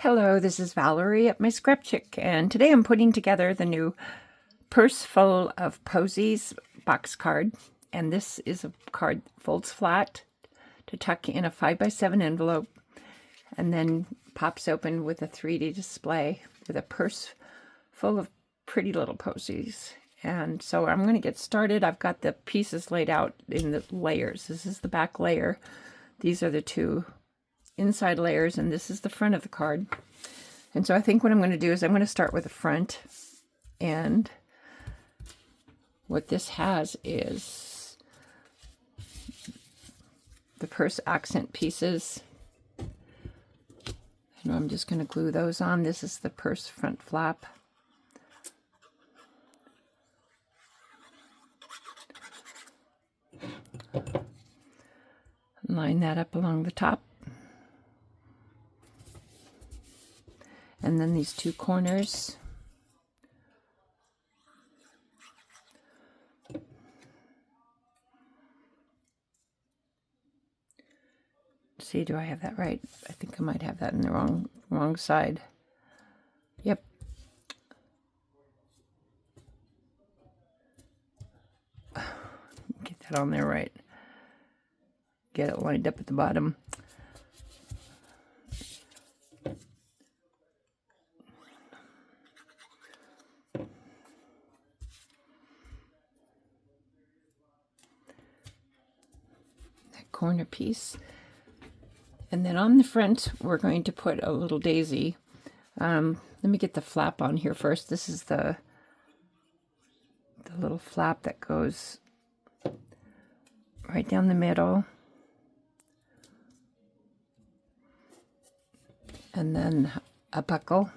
Hello, this is Valerie at my Scrap Chick, and today I'm putting together the new Purse Full of Posies box card. And this is a card that folds flat to tuck in a 5x7 envelope and then pops open with a 3D display with a purse full of pretty little posies. And so I'm going to get started. I've got the pieces laid out in the layers. This is the back layer. These are the two inside layers, and this is the front of the card. And so I think what I'm going to do is I'm going to start with the front, and what this has is the purse accent pieces, and I'm just going to glue those on. This is the purse front flap. Line that up along the top. And then these two corners. See, do I have that right? I think I might have that in the wrong side. Yep. Get that on there right. Get it lined up at the bottom. Corner piece, and then on the front we're going to put a little daisy. Let me get the flap on here first. This is the little flap that goes right down the middle, and then a buckle.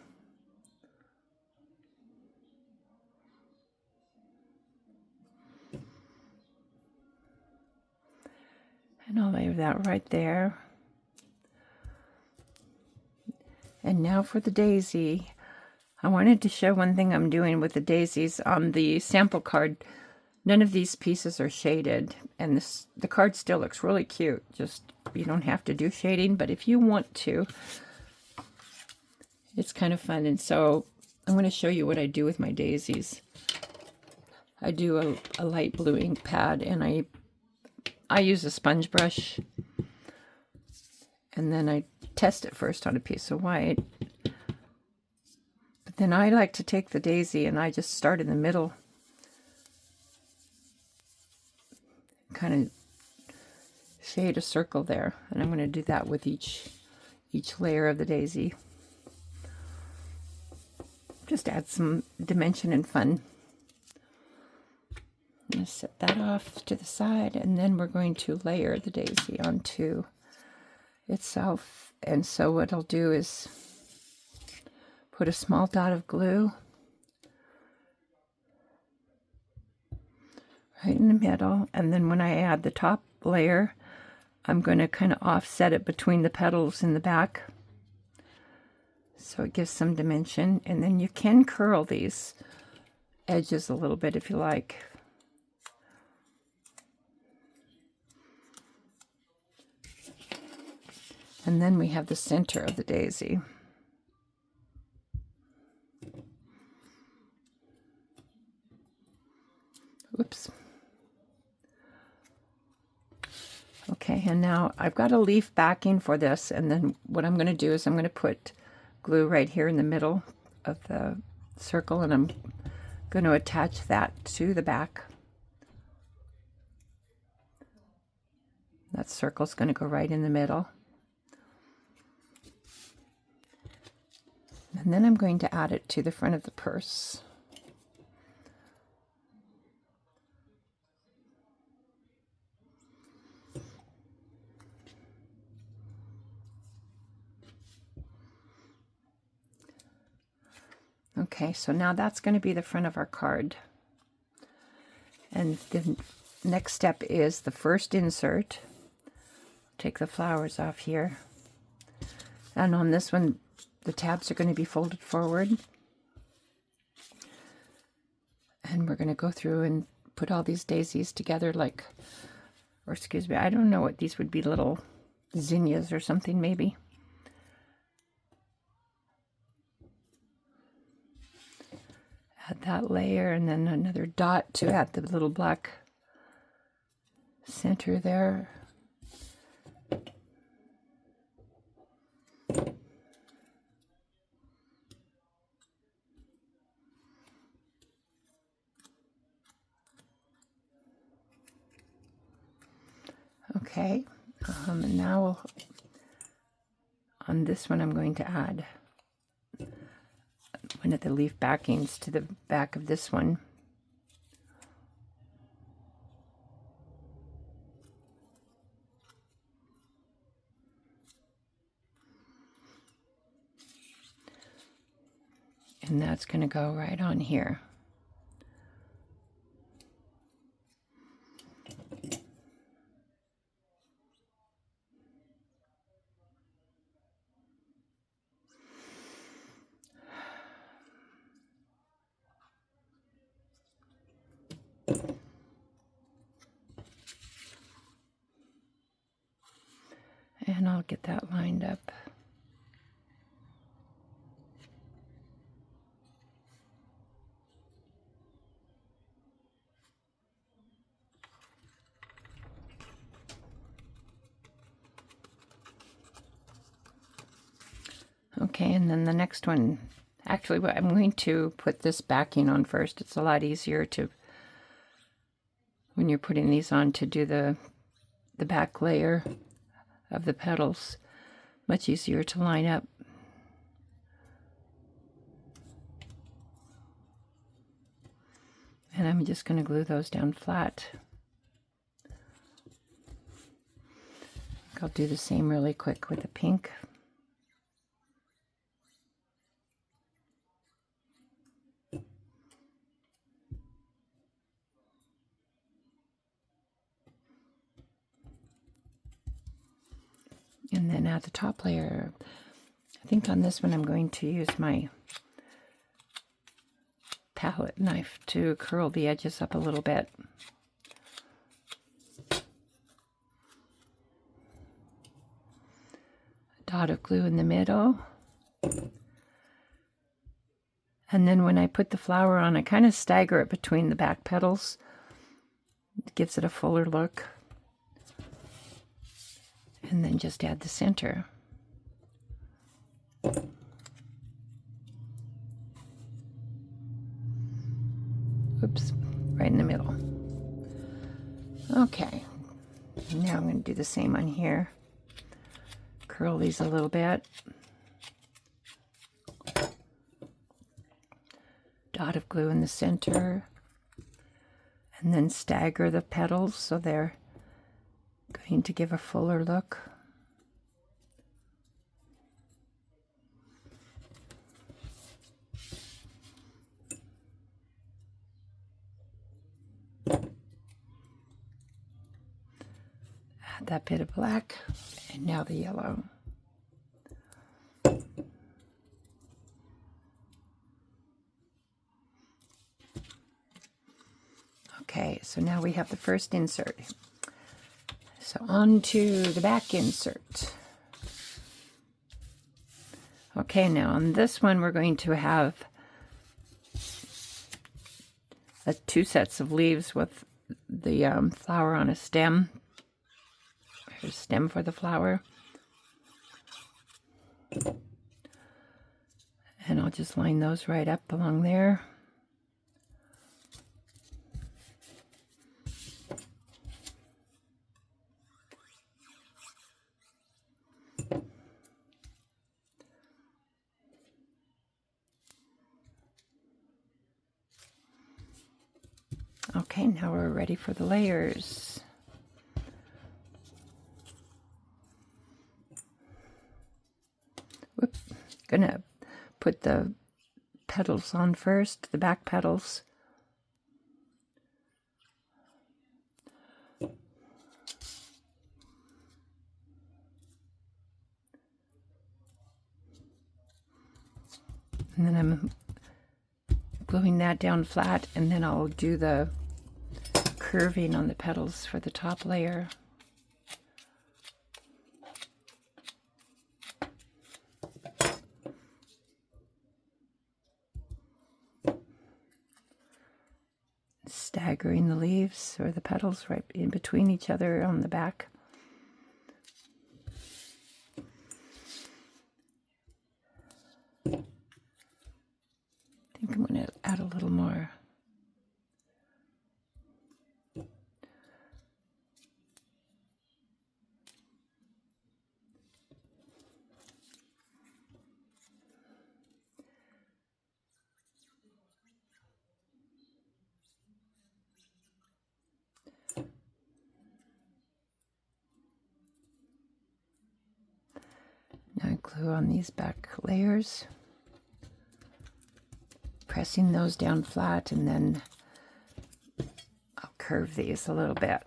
And I'll lay that right there. And now for the daisy. I wanted to show one thing I'm doing with the daisies. On the sample card, none of these pieces are shaded, and the card still looks really cute. Just, you don't have to do shading, but if you want to, it's kind of fun. And so I'm going to show you what I do with my daisies. I do a light blue ink pad, and I use a sponge brush, and then I test it first on a piece of white. But then I like to take the daisy and I just start in the middle, kind of shade a circle there, and I'm going to do that with each layer of the daisy. Just add some dimension and fun. I'm going to set that off to the side, and then we're going to layer the daisy onto itself. And so what I'll do is put a small dot of glue right in the middle, and then when I add the top layer, I'm going to kind of offset it between the petals in the back, so it gives some dimension. And then you can curl these edges a little bit if you like. And then we have the center of the daisy. Oops. Okay, and now I've got a leaf backing for this, and then what I'm going to do is I'm going to put glue right here in the middle of the circle, and I'm going to attach that to the back. That circle's going to go right in the middle. And then I'm going to add it to the front of the purse. Okay, so now that's going to be the front of our card. And the next step is the first insert. Take the flowers off here. And on this one, the tabs are going to be folded forward. And we're going to go through and put all these daisies together like, or excuse me, I don't know what these would be, little zinnias or something maybe. Add that layer, and then another dot to add the little black center there. Okay, and now on this one I'm going to add one of the leaf backings to the back of this one. And that's going to go right on here. And I'll get that lined up. Okay, and then the next one, actually I'm going to put this backing on first. It's a lot easier to, when you're putting these on, to do the back layer of the petals. Much easier to line up. And I'm just going to glue those down flat. I'll do the same really quick with the pink. And then add the top layer. I think on this one I'm going to use my palette knife to curl the edges up a little bit. A dot of glue in the middle. And then when I put the flower on, I kind of stagger it between the back petals. It gives it a fuller look. And then just add the center. Oops, right in the middle. Okay, now I'm going to do the same on here. Curl these a little bit. Dot of glue in the center. And then stagger the petals so they're going to give a fuller look. Add that bit of black, and now the yellow. Okay, so now we have the first insert. So on to the back insert. Okay, now on this one we're going to have two sets of leaves with the flower on a stem. Here's a stem for the flower. And I'll just line those right up along there. Okay, now we're ready for the layers. Whoops. Gonna put the petals on first, the back petals. And then I'm gluing that down flat, and then I'll do the curving on the petals for the top layer. staggering the leaves or the petals right in between each other on the back. I think I'm going to add a little more. Now I glue on these back layers, pressing those down flat, and then I'll curve these a little bit.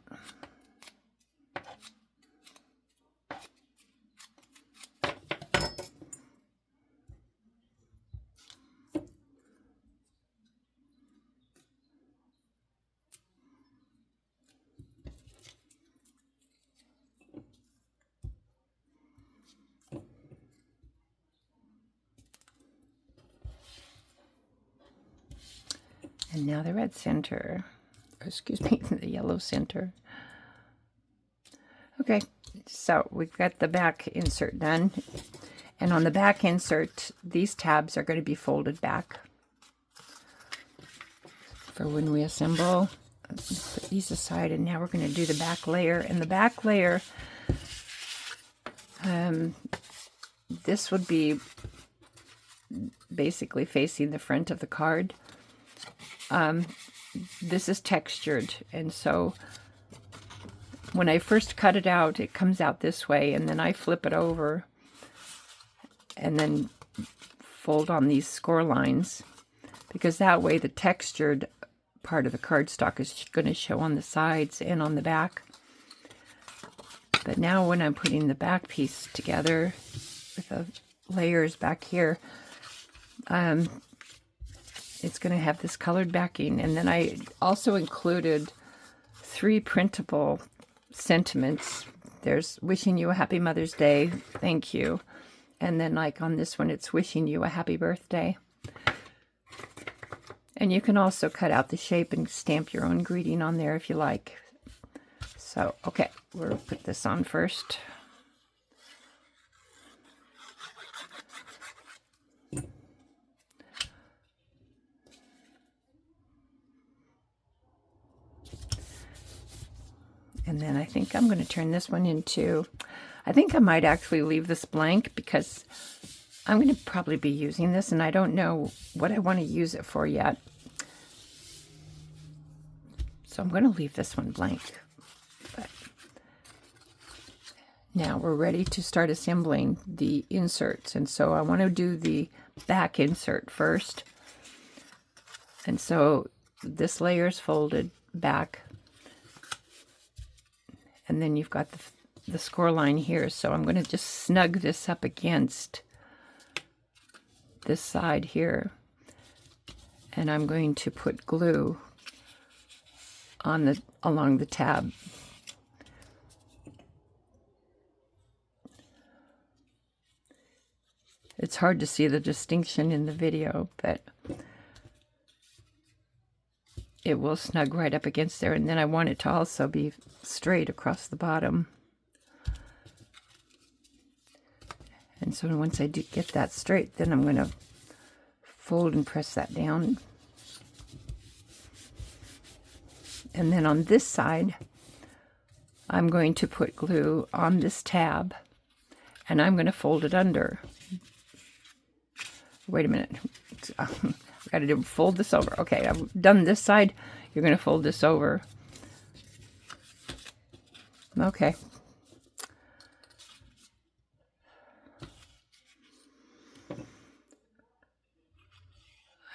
And now the red center, or excuse me, the yellow center. Okay, so we've got the back insert done. And on the back insert, these tabs are going to be folded back for when we assemble. Let's put these aside, and now we're going to do the back layer. And the back layer, this would be basically facing the front of the card. This is textured, and so when I first cut it out, it comes out this way, and then I flip it over and then fold on these score lines, because that way the textured part of the cardstock is going to show on the sides and on the back. But now when I'm putting the back piece together with the layers back here, it's going to have this colored backing. And then I also included 3 printable sentiments. There's wishing you a happy Mother's Day, thank you. And then like on this one, it's wishing you a happy birthday. And you can also cut out the shape and stamp your own greeting on there if you like. So, okay, we'll put this on first. And then I think I'm going to turn this one into, I think I might actually leave this blank because I'm going to probably be using this, and I don't know what I want to use it for yet. So I'm going to leave this one blank. But now we're ready to start assembling the inserts. And so I want to do the back insert first. And so this layer is folded back. And then you've got the score line here. So I'm going to just snug this up against this side here. And I'm going to put glue on along the tab. It's hard to see the distinction in the video, but it will snug right up against there. And then I want it to also be straight across the bottom. And so once I do get that straight, then I'm going to fold and press that down. And then on this side, I'm going to put glue on this tab, and I'm going to fold it under. Wait a minute. I've got to fold this over. Okay, I've done this side. You're going to fold this over. Okay.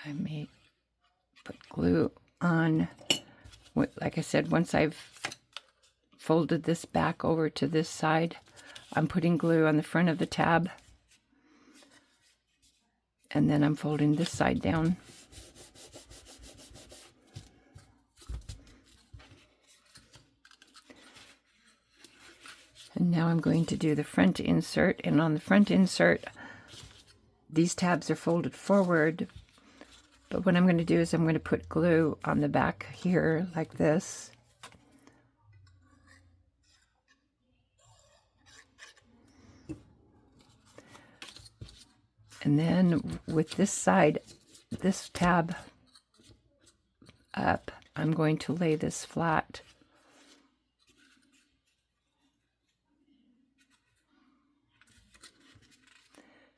I may put glue on, like I said, once I've folded this back over to this side, I'm putting glue on the front of the tab, and then I'm folding this side down. And now I'm going to do the front insert, and on the front insert, these tabs are folded forward But what I'm going to do is I'm going to put glue on the back here like this. And then with this side, this tab up, I'm going to lay this flat.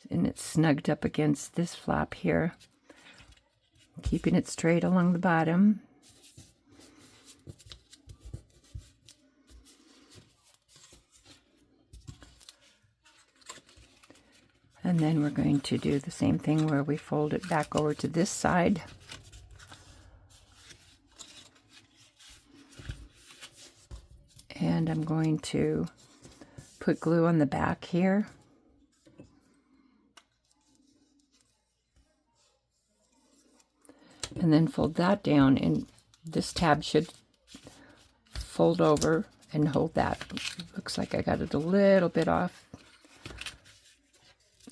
And it's snugged up against this flap here, keeping it straight along the bottom. And then we're going to do the same thing where we fold it back over to this side. And I'm going to put glue on the back here. And then fold that down, and this tab should fold over and hold that. Looks like I got it a little bit off.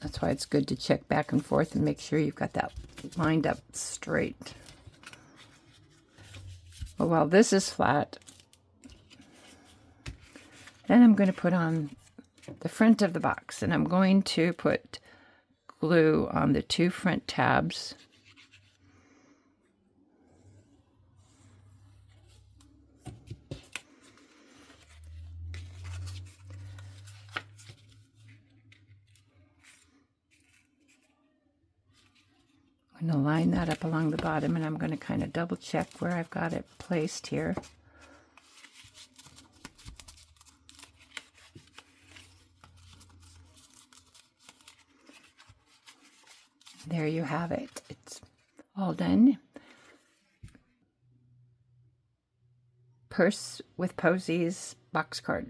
That's why it's good to check back and forth and make sure you've got that lined up straight. Well, while this is flat, then I'm going to put on the front of the box, and I'm going to put glue on the two front tabs. I'm going to line that up along the bottom, and I'm going to kind of double check where I've got it placed here. There you have it. It's all done. Purse with Posies box card.